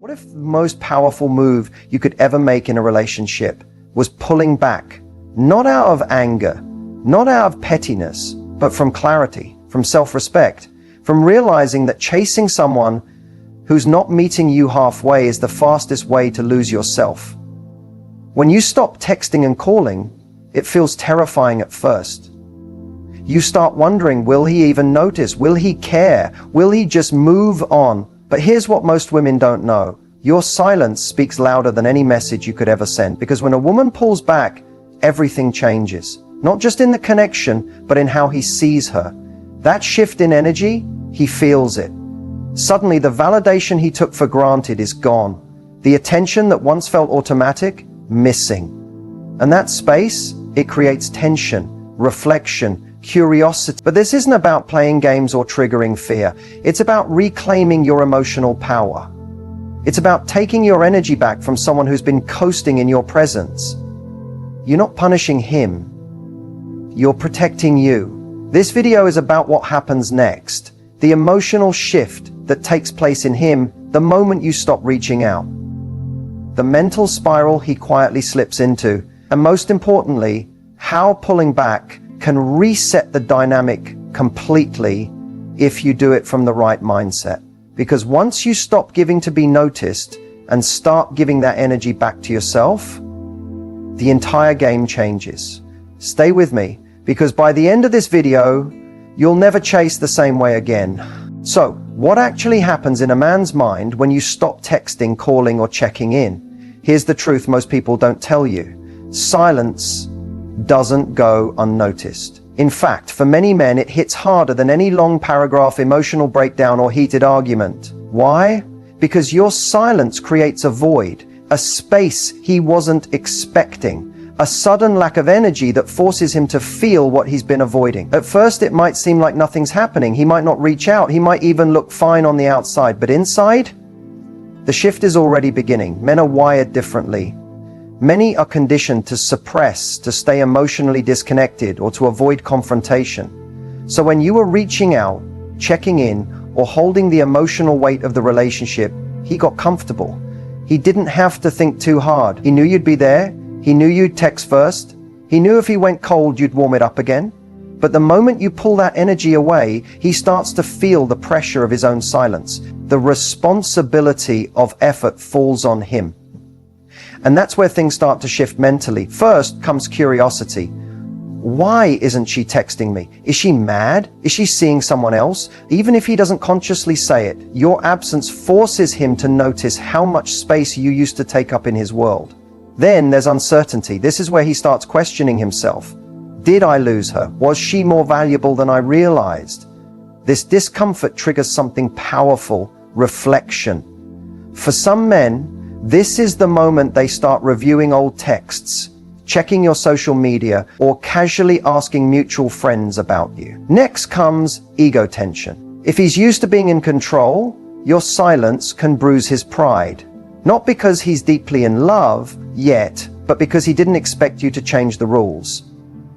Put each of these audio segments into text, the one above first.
What if the most powerful move you could ever make in a relationship was pulling back, not out of anger, not out of pettiness, but from clarity, from self-respect, from realizing that chasing someone who's not meeting you halfway is the fastest way to lose yourself. When you stop texting and calling, it feels terrifying at first. You start wondering, will he even notice? Will he care? Will he just move on? But here's what most women don't know. Your silence speaks louder than any message you could ever send, because when a woman pulls back, everything changes. Not just in the connection, but in how he sees her. That shift in energy, he feels it. Suddenly, the validation he took for granted is gone. The attention that once felt automatic, missing. And that space, it creates tension, reflection, curiosity. But this isn't about playing games or triggering fear. It's about reclaiming your emotional power. It's about taking your energy back from someone who's been coasting in your presence. You're not punishing him. You're protecting you. This video is about what happens next. The emotional shift that takes place in him the moment you stop reaching out. The mental spiral he quietly slips into. And most importantly, how pulling back can reset the dynamic completely if you do it from the right mindset. Because once you stop giving to be noticed and start giving that energy back to yourself, the entire game changes. Stay with me, because by the end of this video, you'll never chase the same way again. So, what actually happens in a man's mind when you stop texting, calling, or checking in? Here's the truth most people don't tell you. Silence doesn't go unnoticed. In fact, for many men, it hits harder than any long paragraph, emotional breakdown, or heated argument. Why? Because your silence creates a void, a space he wasn't expecting, a sudden lack of energy that forces him to feel what he's been avoiding. At first, it might seem like nothing's happening. He might not reach out. He might even look fine on the outside, but inside, the shift is already beginning. Men are wired differently. Many are conditioned to suppress, to stay emotionally disconnected, or to avoid confrontation. So when you were reaching out, checking in, or holding the emotional weight of the relationship, he got comfortable. He didn't have to think too hard. He knew you'd be there. He knew you'd text first. He knew if he went cold, you'd warm it up again. But the moment you pull that energy away, he starts to feel the pressure of his own silence. The responsibility of effort falls on him. And that's where things start to shift mentally. First comes curiosity. Why isn't she texting me? Is she mad? Is she seeing someone else? Even if he doesn't consciously say it, your absence forces him to notice how much space you used to take up in his world. Then there's uncertainty. This is where he starts questioning himself. Did I lose her? Was she more valuable than I realized? This discomfort triggers something powerful, reflection. For some men, this is the moment they start reviewing old texts, checking your social media, or casually asking mutual friends about you. Next comes ego tension. If he's used to being in control, your silence can bruise his pride. Not because he's deeply in love yet, but because he didn't expect you to change the rules.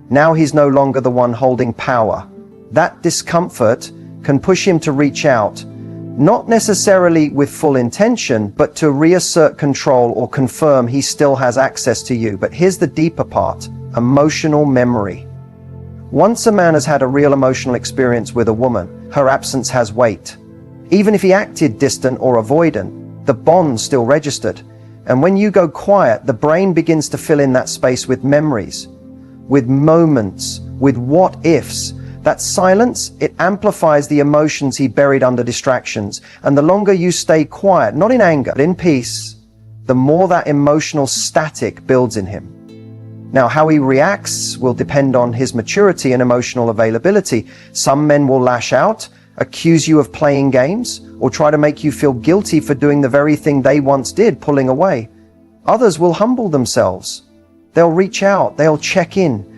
Now he's no longer the one holding power. That discomfort can push him to reach out, not necessarily with full intention, but to reassert control or confirm he still has access to you. But here's the deeper part: emotional memory. Once a man has had a real emotional experience with a woman, her absence has weight. Even if he acted distant or avoidant, the bond's still registered. And when you go quiet, the brain begins to fill in that space with memories, with moments, with what-ifs. That silence, it amplifies the emotions he buried under distractions. And the longer you stay quiet, not in anger, but in peace, the more that emotional static builds in him. Now, how he reacts will depend on his maturity and emotional availability. Some men will lash out, accuse you of playing games, or try to make you feel guilty for doing the very thing they once did, pulling away. Others will humble themselves. They'll reach out, they'll check in.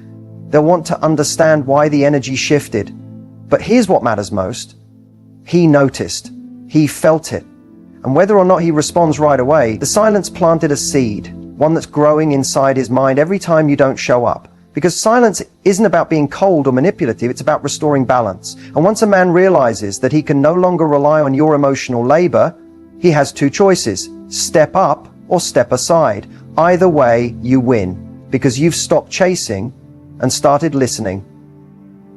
They'll want to understand why the energy shifted. But here's what matters most. He noticed. He felt it. And whether or not he responds right away, the silence planted a seed, one that's growing inside his mind every time you don't show up. Because silence isn't about being cold or manipulative, it's about restoring balance. And once a man realizes that he can no longer rely on your emotional labor, he has two choices: Step up or step aside. Either way, you win, because you've stopped chasing and started listening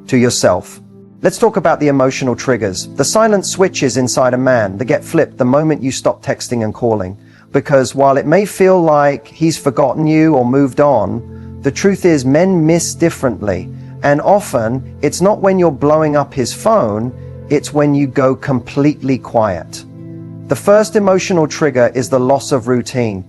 to yourself. Let's talk about the emotional triggers. The silent switches inside a man that get flipped the moment you stop texting and calling. Because while it may feel like he's forgotten you or moved on, the truth is men miss differently. And often, it's not when you're blowing up his phone, it's when you go completely quiet. The first emotional trigger is the loss of routine.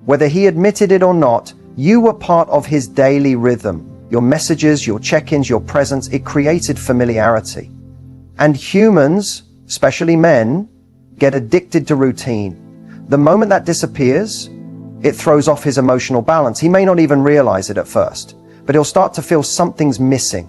Whether he admitted it or not, you were part of his daily rhythm. Your messages, your check-ins, your presence, it created familiarity. And humans, especially men, get addicted to routine. The moment that disappears, it throws off his emotional balance. He may not even realize it at first, but he'll start to feel something's missing,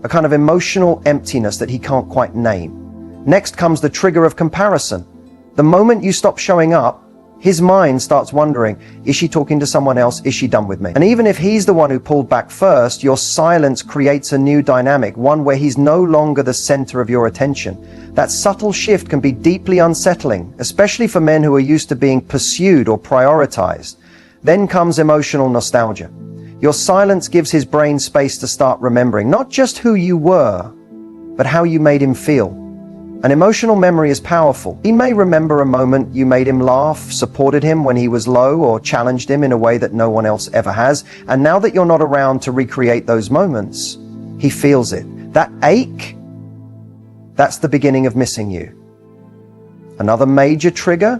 a kind of emotional emptiness that he can't quite name. Next comes the trigger of comparison. The moment you stop showing up, his mind starts wondering, is she talking to someone else? Is she done with me? And even if he's the one who pulled back first, your silence creates a new dynamic, one where he's no longer the center of your attention. That subtle shift can be deeply unsettling, especially for men who are used to being pursued or prioritized. Then comes emotional nostalgia. Your silence gives his brain space to start remembering, not just who you were, but how you made him feel. An emotional memory is powerful. He may remember a moment you made him laugh, supported him when he was low, or challenged him in a way that no one else ever has. And now that you're not around to recreate those moments, he feels it. That ache, that's the beginning of missing you. Another major trigger,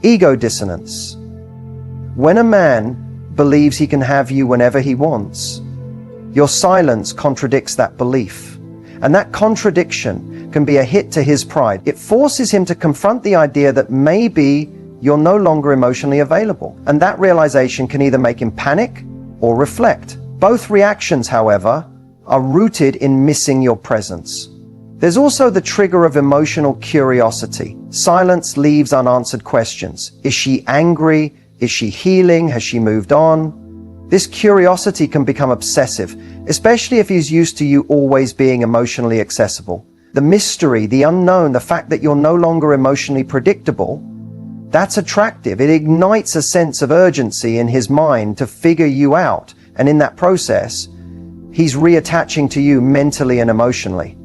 ego dissonance. When a man believes he can have you whenever he wants, your silence contradicts that belief. And that contradiction can be a hit to his pride. It forces him to confront the idea that maybe you're no longer emotionally available. And that realization can either make him panic or reflect. Both reactions, however, are rooted in missing your presence. There's also the trigger of emotional curiosity. Silence leaves unanswered questions. Is she angry? Is she healing? Has she moved on? This curiosity can become obsessive, especially if he's used to you always being emotionally accessible. The mystery, the unknown, the fact that you're no longer emotionally predictable, that's attractive. It ignites a sense of urgency in his mind to figure you out. And in that process, he's reattaching to you mentally and emotionally.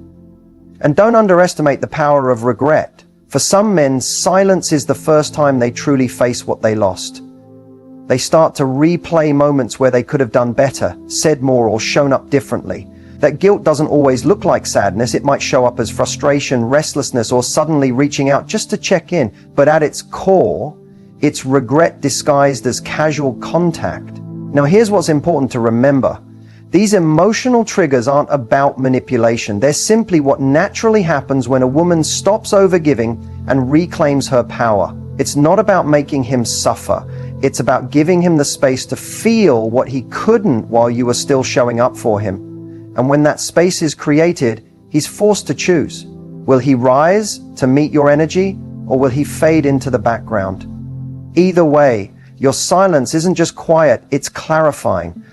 And don't underestimate the power of regret. For some men, silence is the first time they truly face what they lost. They start to replay moments where they could have done better, said more, or shown up differently. That guilt doesn't always look like sadness. It might show up as frustration, restlessness, or suddenly reaching out just to check in. But at its core, it's regret disguised as casual contact. Now, here's what's important to remember. These emotional triggers aren't about manipulation. They're simply what naturally happens when a woman stops overgiving and reclaims her power. It's not about making him suffer. It's about giving him the space to feel what he couldn't while you were still showing up for him. And when that space is created, he's forced to choose. Will he rise to meet your energy, or will he fade into the background? Either way, your silence isn't just quiet, it's clarifying.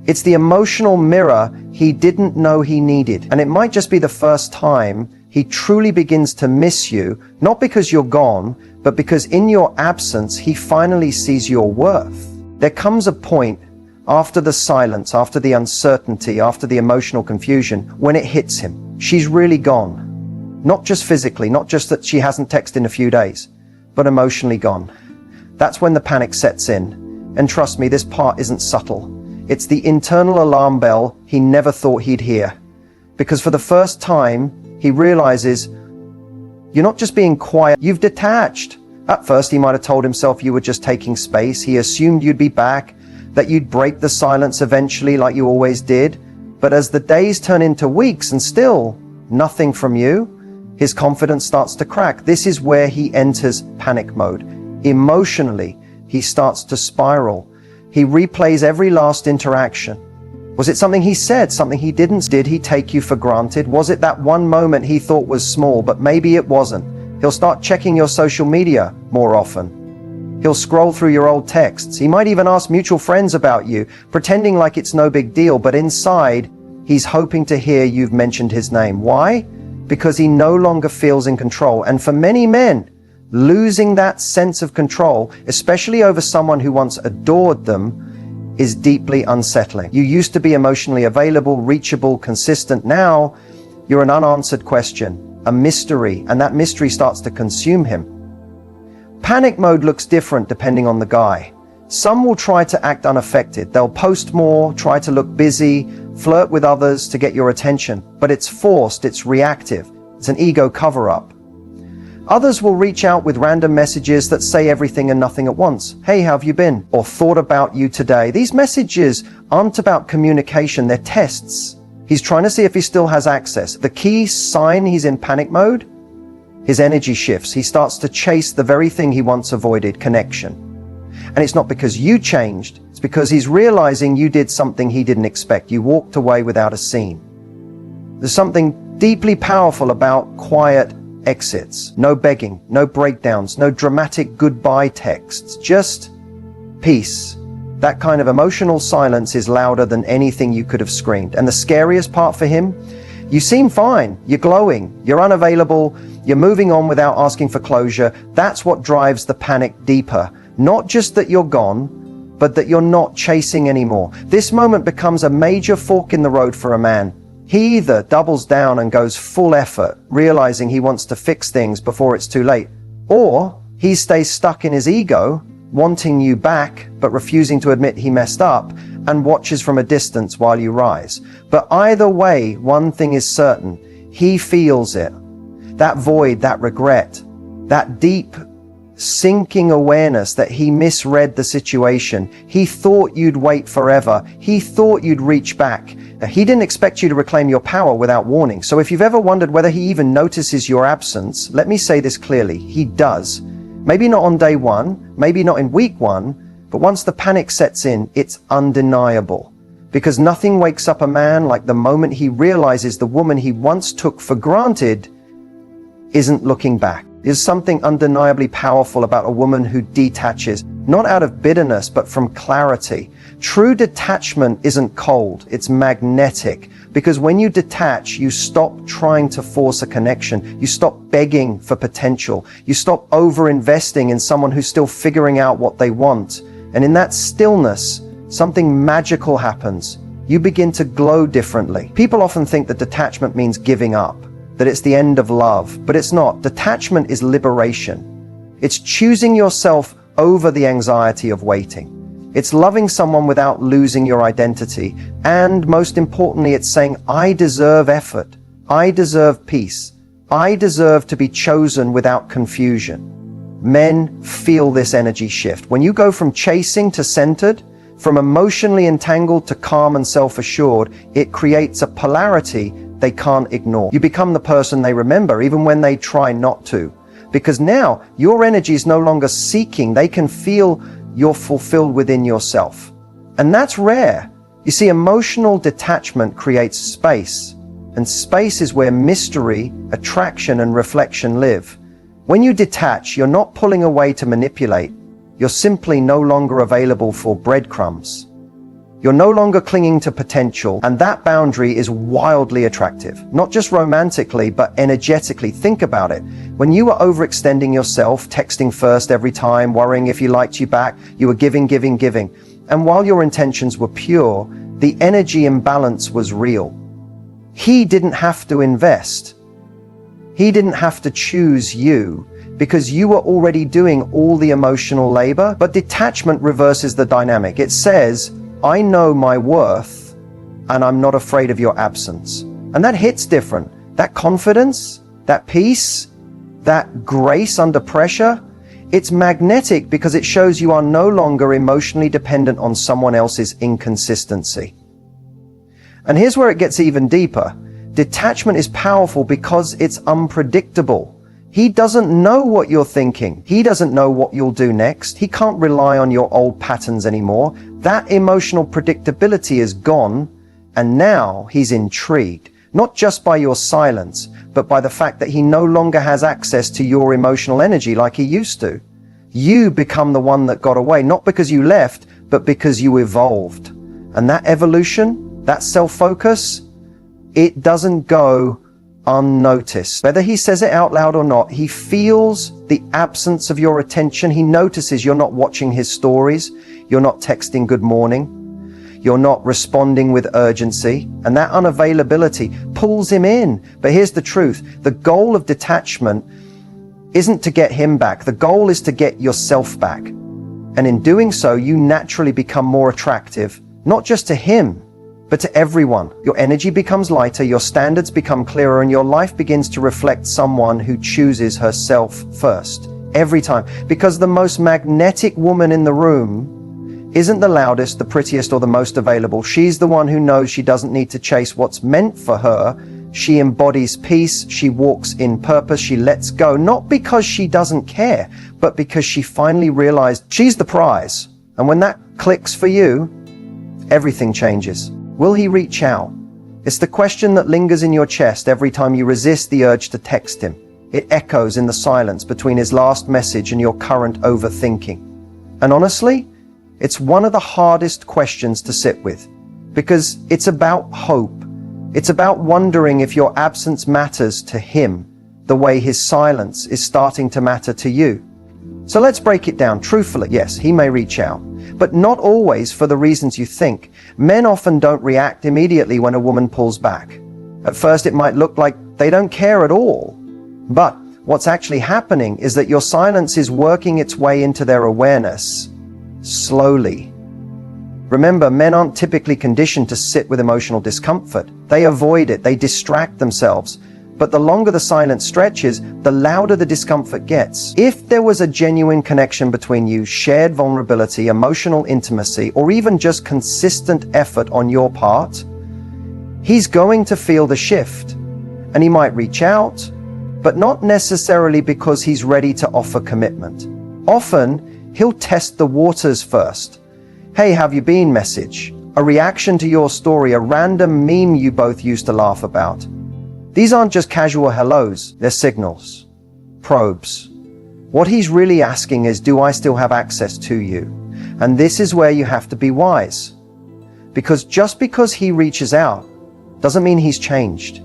It's the emotional mirror he didn't know he needed. And it might just be the first time he truly begins to miss you, not because you're gone, but because in your absence, he finally sees your worth. There comes a point after the silence, after the uncertainty, after the emotional confusion, when it hits him. She's really gone. Not just physically, not just that she hasn't texted in a few days, but emotionally gone. That's when the panic sets in. And trust me, this part isn't subtle. It's the internal alarm bell he never thought he'd hear. Because for the first time, he realizes you're not just being quiet, you've detached. At first, he might have told himself you were just taking space. He assumed you'd be back, that you'd break the silence eventually like you always did. But as the days turn into weeks and still nothing from you, his confidence starts to crack. This is where he enters panic mode. Emotionally, he starts to spiral. He replays every last interaction. Was it something he said, something he didn't? Did he take you for granted? Was it that one moment he thought was small, but maybe it wasn't? He'll start checking your social media more often. He'll scroll through your old texts. He might even ask mutual friends about you, pretending like it's no big deal, but inside, he's hoping to hear you've mentioned his name. Why? Because he no longer feels in control. And for many men, Losing that sense of control, especially over someone who once adored them, is deeply unsettling. You used to be emotionally available, reachable, consistent. Now, you're an unanswered question, a mystery, and that mystery starts to consume him. Panic mode looks different depending on the guy. Some will try to act unaffected. They'll post more, try to look busy, flirt with others to get your attention. But it's forced, it's reactive, it's an ego cover-up. Others will reach out with random messages that say everything and nothing at once. Hey, how have you been? Or thought about you today. These messages aren't about communication, they're tests. He's trying to see if he still has access. The key sign he's in panic mode, his energy shifts. He starts to chase the very thing he once avoided, connection. And it's not because you changed, it's because he's realizing you did something he didn't expect. You walked away without a scene. There's something deeply powerful about quiet exits. No begging, no breakdowns, no dramatic goodbye texts, just peace. That kind of emotional silence is louder than anything you could have screamed. And the scariest part for him, you seem fine, you're glowing, you're unavailable, you're moving on without asking for closure. That's what drives the panic deeper. Not just that you're gone, but that you're not chasing anymore. This moment becomes a major fork in the road for a man. He either doubles down and goes full effort, realizing he wants to fix things before it's too late, or he stays stuck in his ego, wanting you back, but refusing to admit he messed up, and watches from a distance while you rise. But either way, one thing is certain, he feels it. That void, that regret, that deep, sinking awareness that he misread the situation. He thought you'd wait forever. He thought you'd reach back. He didn't expect you to reclaim your power without warning. So if you've ever wondered whether he even notices your absence, let me say this clearly. He does. Maybe not on day one, maybe not in week one, but once the panic sets in, it's undeniable. Because nothing wakes up a man like the moment he realizes the woman he once took for granted isn't looking back. There's something undeniably powerful about a woman who detaches, not out of bitterness, but from clarity. True detachment isn't cold, it's magnetic. Because when you detach, you stop trying to force a connection. You stop begging for potential. You stop over-investing in someone who's still figuring out what they want. And in that stillness, something magical happens. You begin to glow differently. People often think that detachment means giving up, that it's the end of love, but it's not. Detachment is liberation. It's choosing yourself over the anxiety of waiting. It's loving someone without losing your identity. And most importantly, it's saying, I deserve effort. I deserve peace. I deserve to be chosen without confusion. Men feel this energy shift. When you go from chasing to centered, from emotionally entangled to calm and self-assured, it creates a polarity they can't ignore. You become the person they remember, even when they try not to. Because now, your energy is no longer seeking. They can feel you're fulfilled within yourself. And that's rare. You see, emotional detachment creates space. And space is where mystery, attraction, and reflection live. When you detach, you're not pulling away to manipulate. You're simply no longer available for breadcrumbs. You're no longer clinging to potential, and that boundary is wildly attractive. Not just romantically, but energetically. Think about it. When you were overextending yourself, texting first every time, worrying if he liked you back, you were giving. And while your intentions were pure, the energy imbalance was real. He didn't have to invest. He didn't have to choose you, because you were already doing all the emotional labor. But detachment reverses the dynamic. It says, I know my worth, and I'm not afraid of your absence. And that hits different. That confidence, that peace, that grace under pressure, it's magnetic because it shows you are no longer emotionally dependent on someone else's inconsistency. And here's where it gets even deeper. Detachment is powerful because it's unpredictable. He doesn't know what you're thinking. He doesn't know what you'll do next. He can't rely on your old patterns anymore. That emotional predictability is gone, and now he's intrigued, not just by your silence, but by the fact that he no longer has access to your emotional energy like he used to. You become the one that got away, not because you left, but because you evolved. And that evolution, that self-focus, it doesn't go unnoticed. Whether he says it out loud or not, he feels the absence of your attention. He notices you're not watching his stories. You're not texting good morning. You're not responding with urgency. And that unavailability pulls him in. But here's the truth. The goal of detachment isn't to get him back. The goal is to get yourself back. And in doing so, you naturally become more attractive, not just to him, but to everyone. Your energy becomes lighter, your standards become clearer, and your life begins to reflect someone who chooses herself first. Every time. Because the most magnetic woman in the room isn't the loudest, the prettiest, or the most available. She's the one who knows she doesn't need to chase what's meant for her. She embodies peace, she walks in purpose, she lets go, not because she doesn't care, but because she finally realized she's the prize. And when that clicks for you, everything changes. Will he reach out? It's the question that lingers in your chest every time you resist the urge to text him. It echoes in the silence between his last message and your current overthinking. And honestly, it's one of the hardest questions to sit with, because it's about hope. It's about wondering if your absence matters to him the way his silence is starting to matter to you. So let's break it down truthfully. Yes, he may reach out, but not always for the reasons you think. Men often don't react immediately when a woman pulls back. At first, it might look like they don't care at all. But what's actually happening is that your silence is working its way into their awareness slowly. Remember, men aren't typically conditioned to sit with emotional discomfort. They avoid it, they distract themselves. But the longer the silence stretches, the louder the discomfort gets. If there was a genuine connection between you, shared vulnerability, emotional intimacy, or even just consistent effort on your part, he's going to feel the shift. And he might reach out, but not necessarily because he's ready to offer commitment. Often, he'll test the waters first. Hey, have you been message? A reaction to your story, a random meme you both used to laugh about. These aren't just casual hellos, they're signals, probes. What he's really asking is, do I still have access to you? And this is where you have to be wise. Because just because he reaches out doesn't mean he's changed.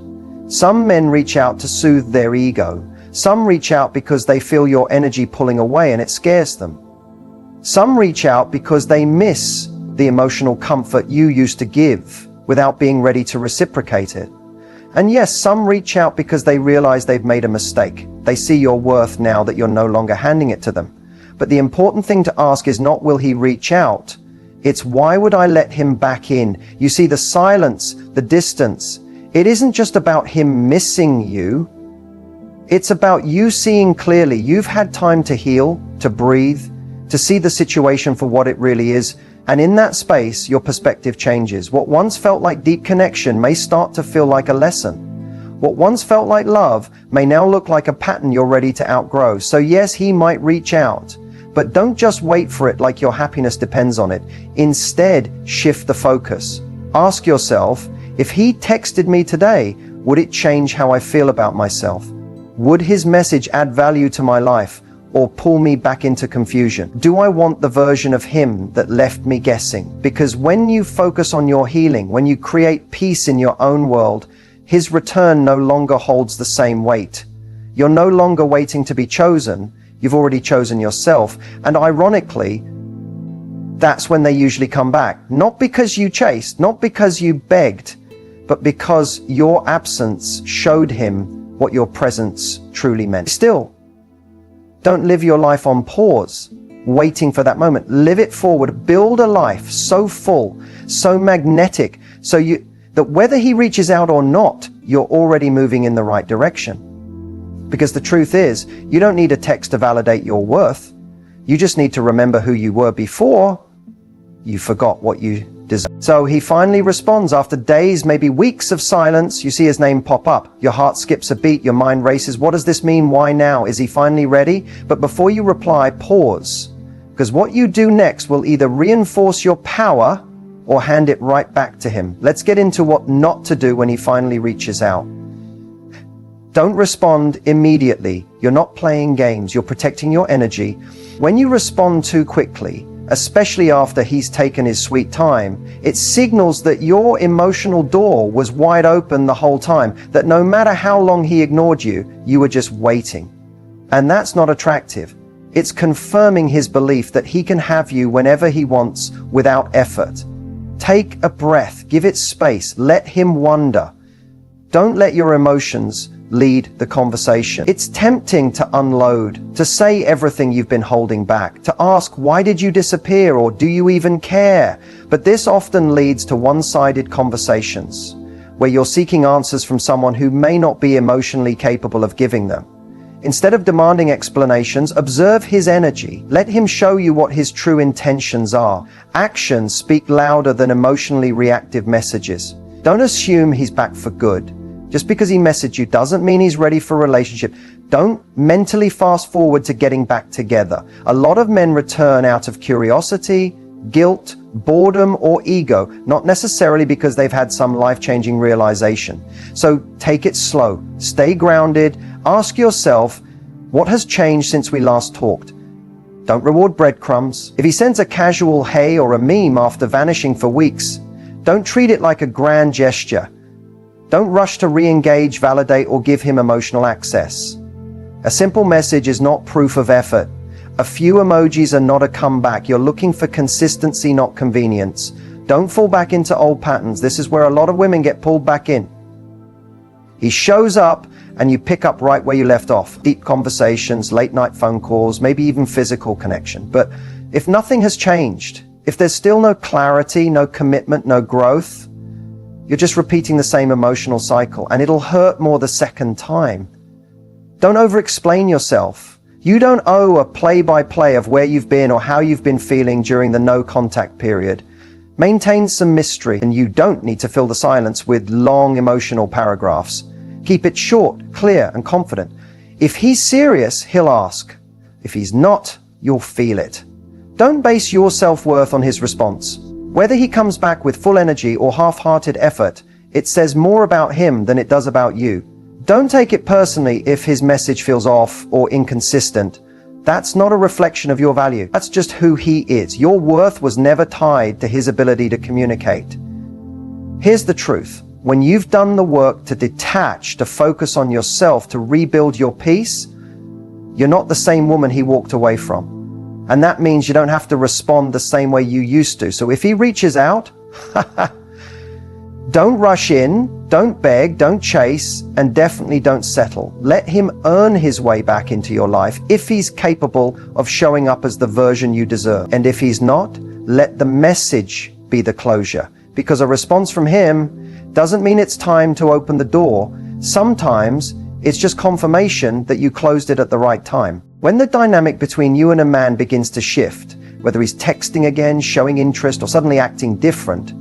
Some men reach out to soothe their ego. Some reach out because they feel your energy pulling away and it scares them. Some reach out because they miss the emotional comfort you used to give without being ready to reciprocate it. And yes, some reach out because they realize they've made a mistake. They see your worth now that you're no longer handing it to them. But the important thing to ask is not will he reach out? It's why would I let him back in? You see, the silence, the distance, it isn't just about him missing you. It's about you seeing clearly. You've had time to heal, to breathe, to see the situation for what it really is. And in that space, your perspective changes. What once felt like deep connection may start to feel like a lesson. What once felt like love may now look like a pattern you're ready to outgrow. So yes, he might reach out, but don't just wait for it like your happiness depends on it. Instead, shift the focus. Ask yourself, if he texted me today, would it change how I feel about myself? Would his message add value to my life? Or pull me back into confusion? Do I want the version of him that left me guessing? Because when you focus on your healing, when you create peace in your own world, his return no longer holds the same weight. You're no longer waiting to be chosen. You've already chosen yourself. And ironically, that's when they usually come back. Not because you chased, not because you begged, but because your absence showed him what your presence truly meant. Still, don't live your life on pause, waiting for that moment. Live it forward. Build a life so full, so magnetic, so that whether he reaches out or not, you're already moving in the right direction. Because the truth is, you don't need a text to validate your worth. You just need to remember who you were before you forgot what you deserve. So he finally responds after days, maybe weeks of silence. You see his name pop up. Your heart skips a beat. Your mind races. What does this mean? Why now? Is he finally ready? But before you reply, pause. Because what you do next will either reinforce your power or hand it right back to him. Let's get into what not to do when he finally reaches out. Don't respond immediately. You're not playing games. You're protecting your energy. When you respond too quickly especially after he's taken his sweet time, it signals that your emotional door was wide open the whole time, that no matter how long he ignored you, you were just waiting. And that's not attractive. It's confirming his belief that he can have you whenever he wants without effort. Take a breath, give it space, let him wonder. Don't let your emotions lead the conversation. It's tempting to unload, to say everything you've been holding back, to ask, why did you disappear, or do you even care? But this often leads to one-sided conversations, where you're seeking answers from someone who may not be emotionally capable of giving them. Instead of demanding explanations, observe his energy. Let him show you what his true intentions are. Actions speak louder than emotionally reactive messages. Don't assume he's back for good. Just because he messaged you doesn't mean he's ready for a relationship. Don't mentally fast forward to getting back together. A lot of men return out of curiosity, guilt, boredom, or ego, not necessarily because they've had some life-changing realization. So take it slow, stay grounded, ask yourself, what has changed since we last talked? Don't reward breadcrumbs. If he sends a casual hey or a meme after vanishing for weeks, don't treat it like a grand gesture. Don't rush to re-engage, validate, or give him emotional access. A simple message is not proof of effort. A few emojis are not a comeback. You're looking for consistency, not convenience. Don't fall back into old patterns. This is where a lot of women get pulled back in. He shows up and you pick up right where you left off. Deep conversations, late night phone calls, maybe even physical connection. But if nothing has changed, if there's still no clarity, no commitment, no growth, you're just repeating the same emotional cycle, and it'll hurt more the second time. Don't over-explain yourself. You don't owe a play-by-play of where you've been or how you've been feeling during the no-contact period. Maintain some mystery, and you don't need to fill the silence with long emotional paragraphs. Keep it short, clear, and confident. If he's serious, he'll ask. If he's not, you'll feel it. Don't base your self-worth on his response. Whether he comes back with full energy or half-hearted effort, it says more about him than it does about you. Don't take it personally if his message feels off or inconsistent. That's not a reflection of your value. That's just who he is. Your worth was never tied to his ability to communicate. Here's the truth. When you've done the work to detach, to focus on yourself, to rebuild your peace, you're not the same woman he walked away from. And that means you don't have to respond the same way you used to. So if he reaches out, don't rush in, don't beg, don't chase, and definitely don't settle. Let him earn his way back into your life if he's capable of showing up as the version you deserve. And if he's not, let the message be the closure. Because a response from him doesn't mean it's time to open the door. Sometimes it's just confirmation that you closed it at the right time. When the dynamic between you and a man begins to shift, whether he's texting again, showing interest, or suddenly acting different,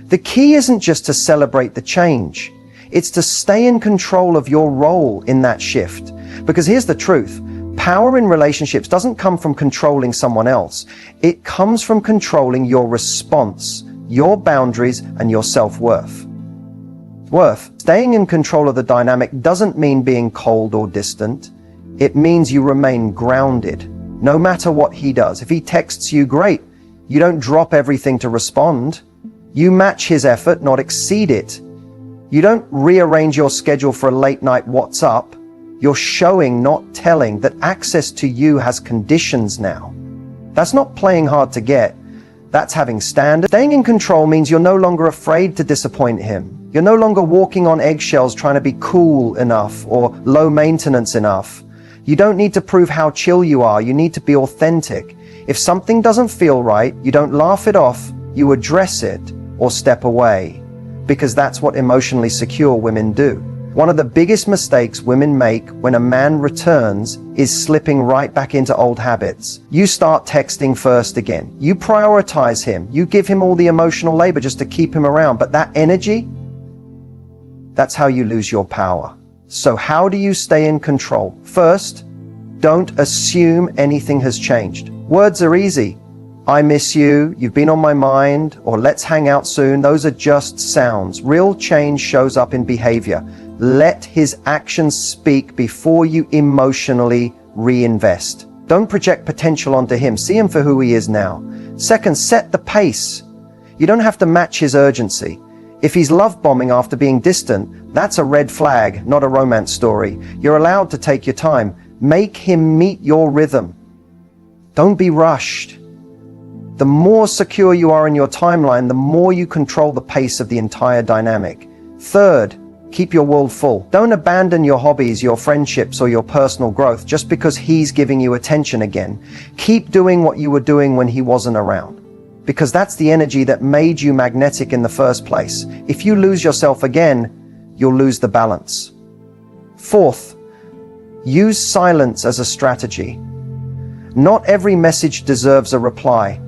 the key isn't just to celebrate the change. It's to stay in control of your role in that shift. Because here's the truth. Power in relationships doesn't come from controlling someone else. It comes from controlling your response, your boundaries, and your self-worth. Staying in control of the dynamic doesn't mean being cold or distant. It means you remain grounded, no matter what he does. If he texts you, great. You don't drop everything to respond. You match his effort, not exceed it. You don't rearrange your schedule for a late night what's up. You're showing, not telling, that access to you has conditions now. That's not playing hard to get. That's having standards. Staying in control means you're no longer afraid to disappoint him. You're no longer walking on eggshells trying to be cool enough or low maintenance enough. You don't need to prove how chill you are. You need to be authentic. If something doesn't feel right, you don't laugh it off. You address it or step away, because that's what emotionally secure women do. One of the biggest mistakes women make when a man returns is slipping right back into old habits. You start texting first again. You prioritize him. You give him all the emotional labor just to keep him around. But that energy, that's how you lose your power. So how do you stay in control? First, don't assume anything has changed. Words are easy. I miss you, you've been on my mind, or let's hang out soon. Those are just sounds. Real change shows up in behavior. Let his actions speak before you emotionally reinvest. Don't project potential onto him. See him for who he is now. Second, set the pace. You don't have to match his urgency. If he's love bombing after being distant, that's a red flag, not a romance story. You're allowed to take your time. Make him meet your rhythm. Don't be rushed. The more secure you are in your timeline, the more you control the pace of the entire dynamic. Third, keep your world full. Don't abandon your hobbies, your friendships, or your personal growth just because he's giving you attention again. Keep doing what you were doing when he wasn't around, because that's the energy that made you magnetic in the first place. If you lose yourself again, you'll lose the balance. Fourth, use silence as a strategy. Not every message deserves a reply.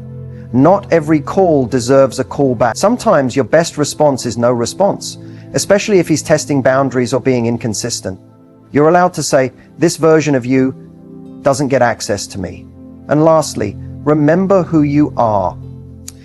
Not every call deserves a call back. Sometimes your best response is no response, especially if he's testing boundaries or being inconsistent. You're allowed to say, this version of you doesn't get access to me. And lastly, remember who you are.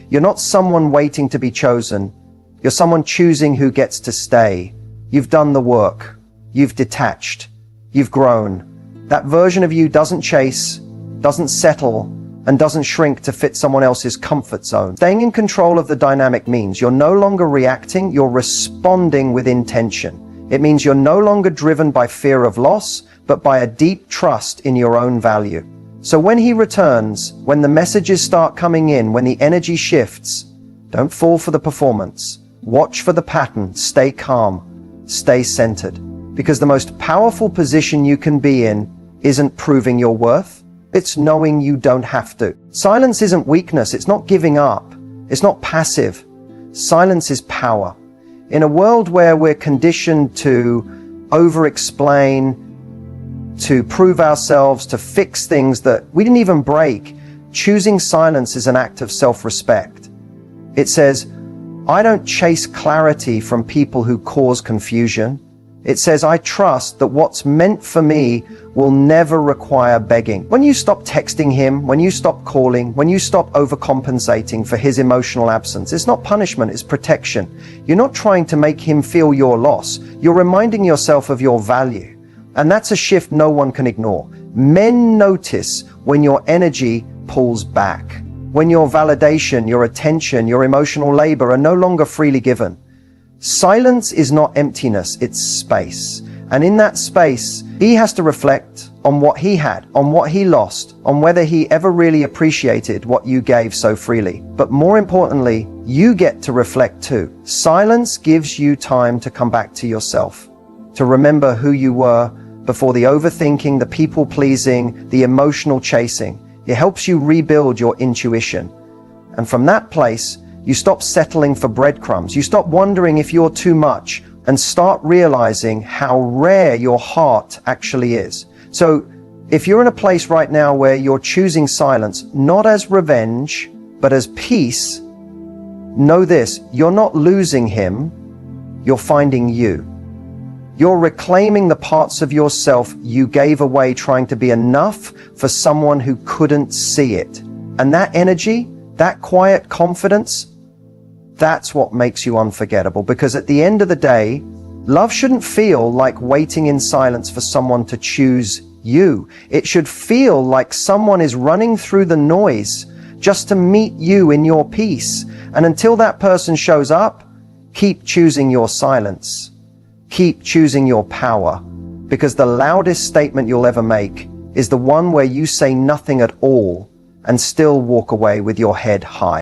You're not someone waiting to be chosen. You're someone choosing who gets to stay. You've done the work. You've detached. You've grown. That version of you doesn't chase, doesn't settle, and doesn't shrink to fit someone else's comfort zone. Staying in control of the dynamic means you're no longer reacting, you're responding with intention. It means you're no longer driven by fear of loss, but by a deep trust in your own value. So when he returns, when the messages start coming in, when the energy shifts, don't fall for the performance. Watch for the pattern, stay calm, stay centered. Because the most powerful position you can be in isn't proving your worth. It's knowing you don't have to. Silence isn't weakness. It's not giving up. It's not passive. Silence is power. In a world where we're conditioned to over-explain, to prove ourselves, to fix things that we didn't even break, choosing silence is an act of self-respect. It says, I don't chase clarity from people who cause confusion. It says, I trust that what's meant for me will never require begging. When you stop texting him, when you stop calling, when you stop overcompensating for his emotional absence, it's not punishment, it's protection. You're not trying to make him feel your loss. You're reminding yourself of your value. And that's a shift no one can ignore. Men notice when your energy pulls back, when your validation, your attention, your emotional labor are no longer freely given. Silence is not emptiness, it's space. And in that space, he has to reflect on what he had, on what he lost, on whether he ever really appreciated what you gave so freely. But more importantly, you get to reflect too. Silence gives you time to come back to yourself, to remember who you were before the overthinking, the people-pleasing, the emotional chasing. It helps you rebuild your intuition. And from that place, you stop settling for breadcrumbs. You stop wondering if you're too much and start realizing how rare your heart actually is. So if you're in a place right now where you're choosing silence, not as revenge, but as peace, know this, you're not losing him, you're finding you. You're reclaiming the parts of yourself you gave away trying to be enough for someone who couldn't see it. And that energy, that quiet confidence, that's what makes you unforgettable. Because at the end of the day, love shouldn't feel like waiting in silence for someone to choose you. It should feel like someone is running through the noise just to meet you in your peace. And until that person shows up, keep choosing your silence. Keep choosing your power. Because the loudest statement you'll ever make is the one where you say nothing at all and still walk away with your head high.